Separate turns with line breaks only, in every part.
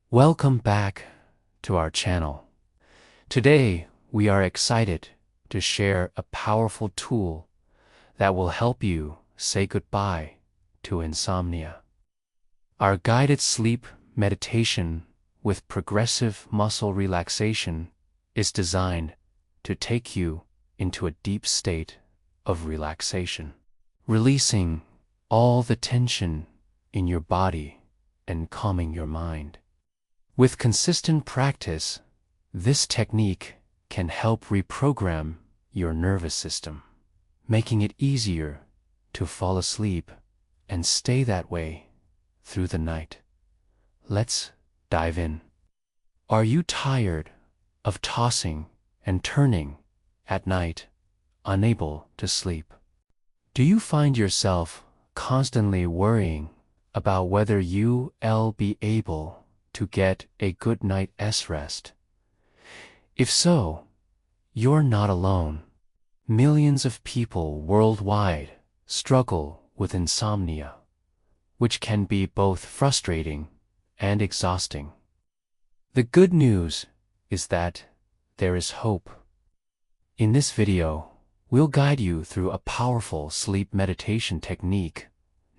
Welcome back to our channel. Today, we are excited to share a powerful tool that will help you say goodbye to insomnia. Our guided sleep meditation with progressive muscle relaxation is designed to take you into a deep state of relaxation, releasing all the tension in your body and calming your mind. With consistent practice, this technique can help reprogram your nervous system, making it easier to fall asleep and stay that way through the night. Let's dive in. Are you tired of tossing and turning at night, unable to sleep? Do you find yourself constantly worrying about whether you'll be able to get a good night's rest? If so, you're not alone. Millions of people worldwide struggle with insomnia, which can be both frustrating and exhausting. The good news is that there is hope. In this video, we'll guide you through a powerful sleep meditation technique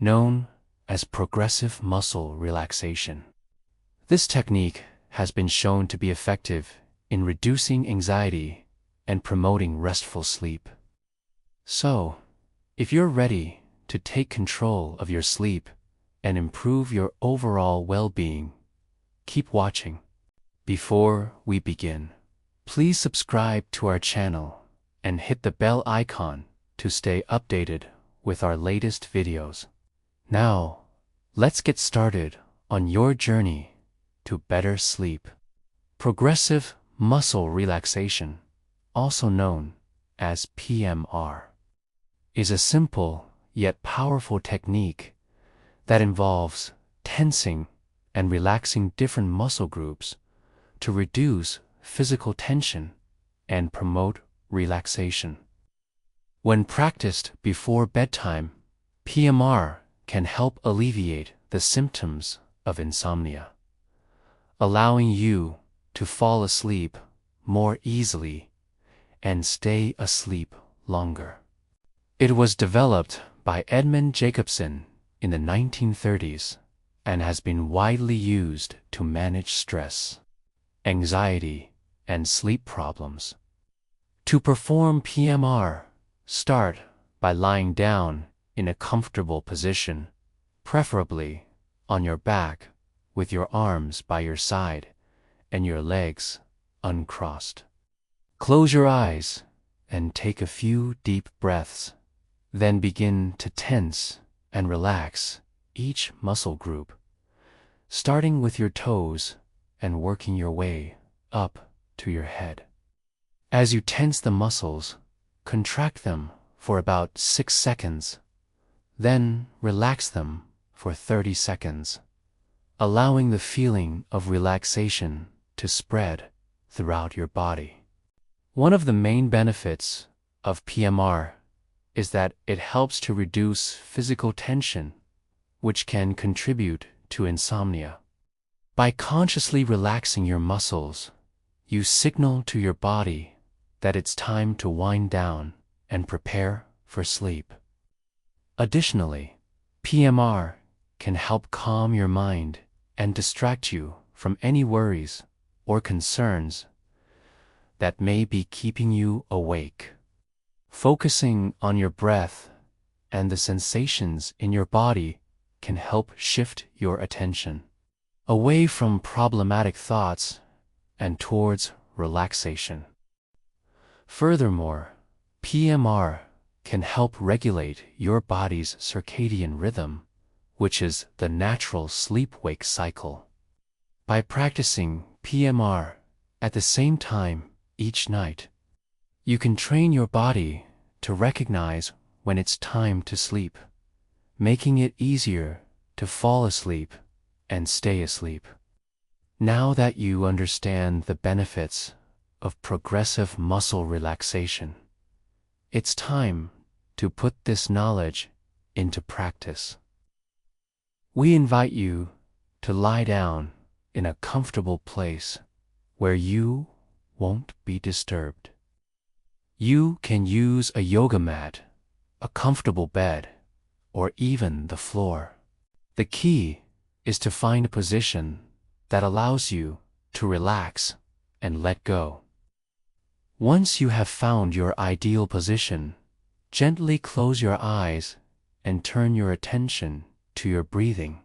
known as progressive muscle relaxation. This technique has been shown to be effective in reducing anxiety and promoting restful sleep. So, if you're ready to take control of your sleep and improve your overall well-being, keep watching. Before we begin, please subscribe to our channel and hit the bell icon to stay updated with our latest videos. Now, let's get started on your journey to better sleep. Progressive muscle relaxation, also known as PMR, is a simple yet powerful technique that involves tensing and relaxing different muscle groups to reduce physical tension and promote relaxation. When practiced before bedtime, PMR can help alleviate the symptoms of insomnia, allowing you to fall asleep more easily and stay asleep longer. It was developed by Edmund Jacobson in the 1930s and has been widely used to manage stress, anxiety, and sleep problems. To perform PMR, start by lying down in a comfortable position, preferably on your back with your arms by your side and your legs uncrossed. Close your eyes and take a few deep breaths. Then begin to tense and relax each muscle group, starting with your toes and working your way up to your head. As you tense the muscles, contract them for about 6 seconds, then relax them for 30 seconds. Allowing the feeling of relaxation to spread throughout your body. One of the main benefits of PMR is that it helps to reduce physical tension, which can contribute to insomnia. By consciously relaxing your muscles, you signal to your body that it's time to wind down and prepare for sleep. Additionally, PMR can help calm your mind and distract you from any worries or concerns that may be keeping you awake. Focusing on your breath and the sensations in your body can help shift your attention away from problematic thoughts and towards relaxation. Furthermore, PMR can help regulate your body's circadian rhythm, which is the natural sleep-wake cycle. By practicing PMR at the same time each night, you can train your body to recognize when it's time to sleep, making it easier to fall asleep and stay asleep. Now that you understand the benefits of progressive muscle relaxation, it's time to put this knowledge into practice. We invite you to lie down in a comfortable place where you won't be disturbed. You can use a yoga mat, a comfortable bed, or even the floor. The key is to find a position that allows you to relax and let go. Once you have found your ideal position, gently close your eyes and turn your attention to your breathing.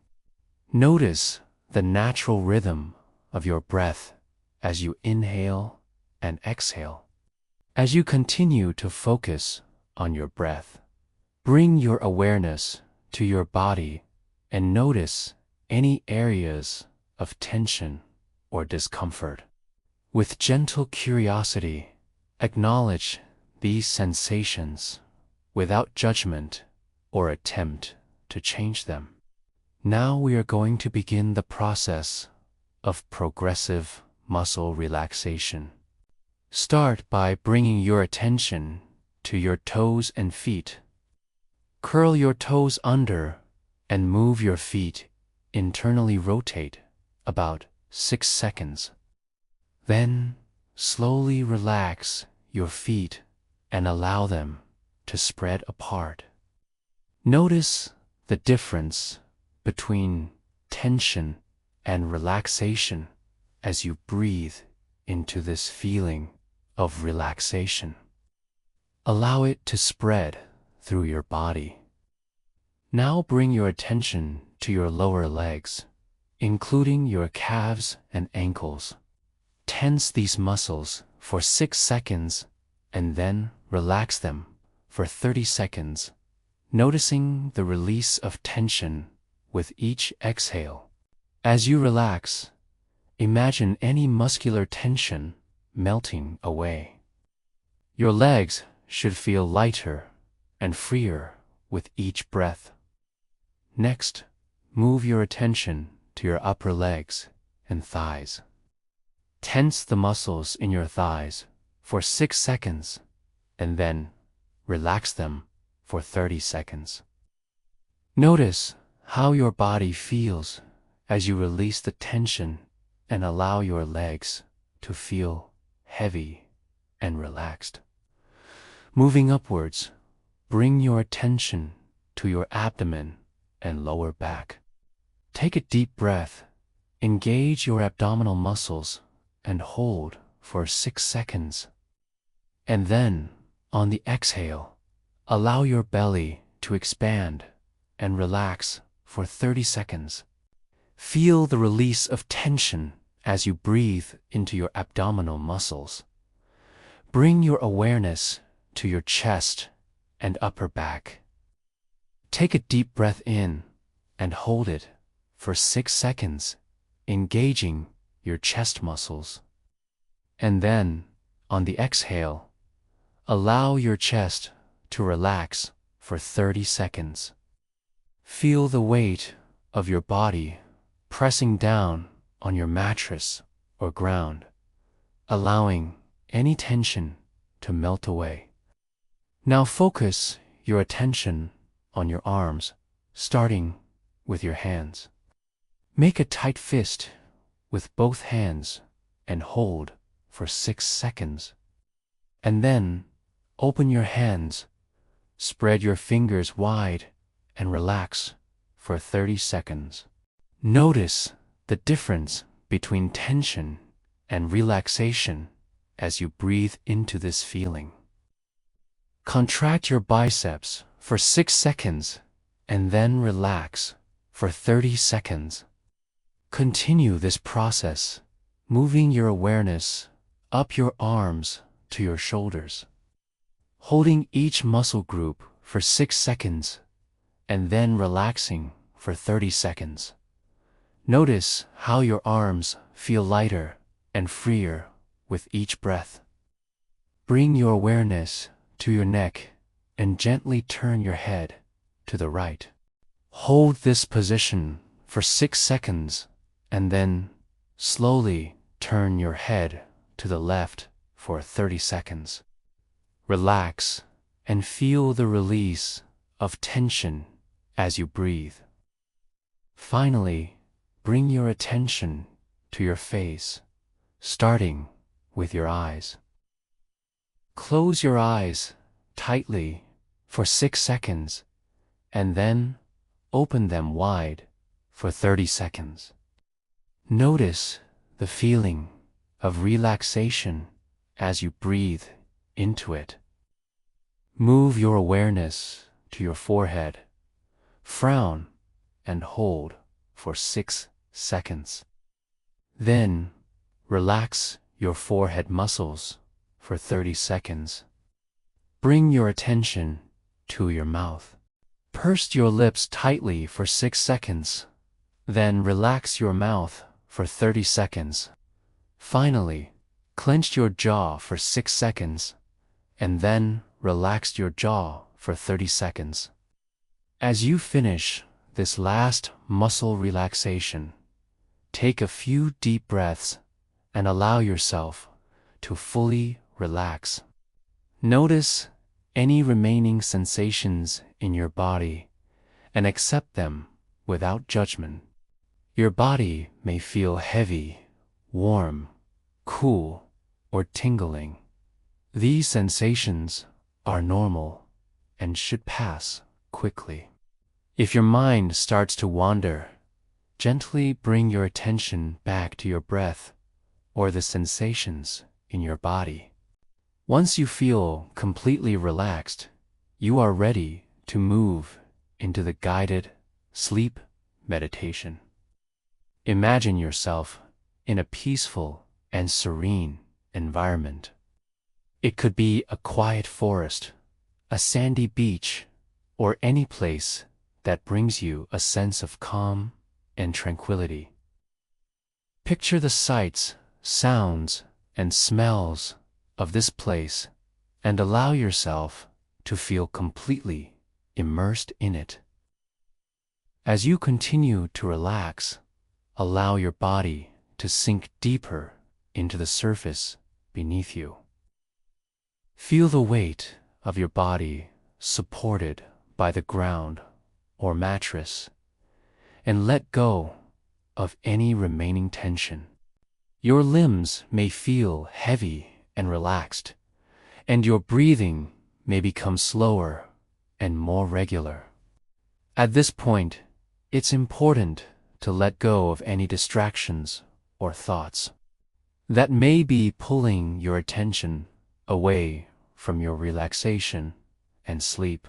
Notice the natural rhythm of your breath as you inhale and exhale. As you continue to focus on your breath, bring your awareness to your body and notice any areas of tension or discomfort. With gentle curiosity, acknowledge these sensations without judgment or attempt to change them. Now we are going to begin the process of progressive muscle relaxation. Start by bringing your attention to your toes and feet. Curl your toes under and move your feet internally rotate about 6 seconds. Then slowly relax your feet and allow them to spread apart. Notice the difference between tension and relaxation as you breathe into this feeling of relaxation. Allow it to spread through your body. Now bring your attention to your lower legs, including your calves and ankles. Tense these muscles for 6 seconds and then relax them for 30 seconds, noticing the release of tension with each exhale. As you relax, imagine any muscular tension melting away. Your legs should feel lighter and freer with each breath. Next, move your attention to your upper legs and thighs. Tense the muscles in your thighs for 6 seconds and then relax them for 30 seconds. Notice how your body feels as you release the tension and allow your legs to feel heavy and relaxed. Moving upwards, bring your attention to your abdomen and lower back. Take a deep breath, engage your abdominal muscles, and hold for 6 seconds. And then, on the exhale, allow your belly to expand and relax for 30 seconds. Feel the release of tension as you breathe into your abdominal muscles. Bring your awareness to your chest and upper back. Take a deep breath in and hold it for 6 seconds, engaging your chest muscles. And then, on the exhale, allow your chest to relax for 30 seconds. Feel the weight of your body pressing down on your mattress or ground, allowing any tension to melt away. Now focus your attention on your arms, starting with your hands. Make a tight fist with both hands and hold for 6 seconds. And then open your hands, spread your fingers wide, and relax for 30 seconds. Notice the difference between tension and relaxation as you breathe into this feeling. Contract your biceps for 6 seconds and then relax for 30 seconds. Continue this process, moving your awareness up your arms to your shoulders, holding each muscle group for 6 seconds and then relaxing for 30 seconds. Notice how your arms feel lighter and freer with each breath. Bring your awareness to your neck and gently turn your head to the right. Hold this position for 6 seconds and then slowly turn your head to the left for 30 seconds. Relax and feel the release of tension as you breathe. Finally, bring your attention to your face, starting with your eyes. Close your eyes tightly for 6 seconds and then open them wide for 30 seconds. Notice the feeling of relaxation as you breathe into it. Move your awareness to your forehead, frown, and hold for 6 seconds. Then relax your forehead muscles for 30 seconds. Bring your attention to your mouth. Purse your lips tightly for 6 seconds. Then relax your mouth for 30 seconds. Finally, clench your jaw for 6 seconds, and then relax your jaw for 30 seconds. As you finish this last muscle relaxation, take a few deep breaths and allow yourself to fully relax. Notice any remaining sensations in your body and accept them without judgment. Your body may feel heavy, warm, cool, or tingling. These sensations are normal and should pass quickly. If your mind starts to wander, gently bring your attention back to your breath or the sensations in your body. Once you feel completely relaxed, you are ready to move into the guided sleep meditation. Imagine yourself in a peaceful and serene environment. It could be a quiet forest, a sandy beach, or any place that brings you a sense of calm and tranquility. Picture the sights, sounds, and smells of this place and allow yourself to feel completely immersed in it. As you continue to relax, allow your body to sink deeper into the surface beneath you. Feel the weight of your body supported by the ground or mattress, and let go of any remaining tension. Your limbs may feel heavy and relaxed, and your breathing may become slower and more regular. At this point, it's important to let go of any distractions or thoughts that may be pulling your attention away from your relaxation and sleep.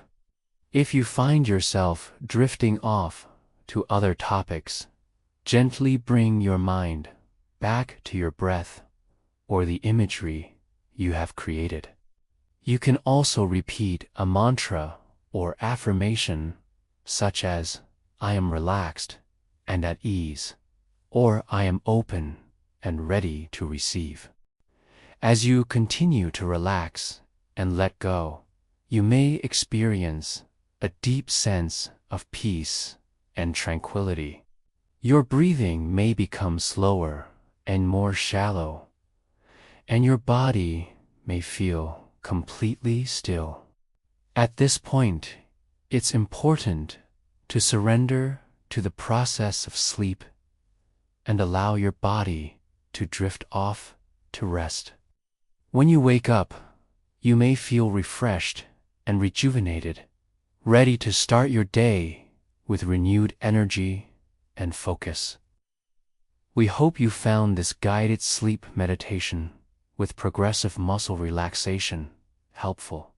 If you find yourself drifting off to other topics, gently bring your mind back to your breath or the imagery you have created. You can also repeat a mantra or affirmation such as, "I am relaxed and at ease," or "I am open and ready to receive." As you continue to relax and let go, you may experience a deep sense of peace and tranquility. Your breathing may become slower and more shallow, and your body may feel completely still. At this point, it's important to surrender to the process of sleep and allow your body to drift off to rest. When you wake up, you may feel refreshed and rejuvenated, ready to start your day with renewed energy and focus. We hope you found this guided sleep meditation with progressive muscle relaxation helpful.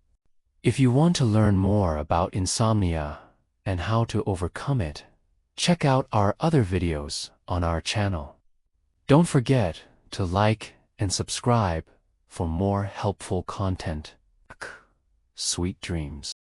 If you want to learn more about insomnia and how to overcome it, check out our other videos on our channel. Don't forget to like and subscribe for more helpful content. Sweet dreams.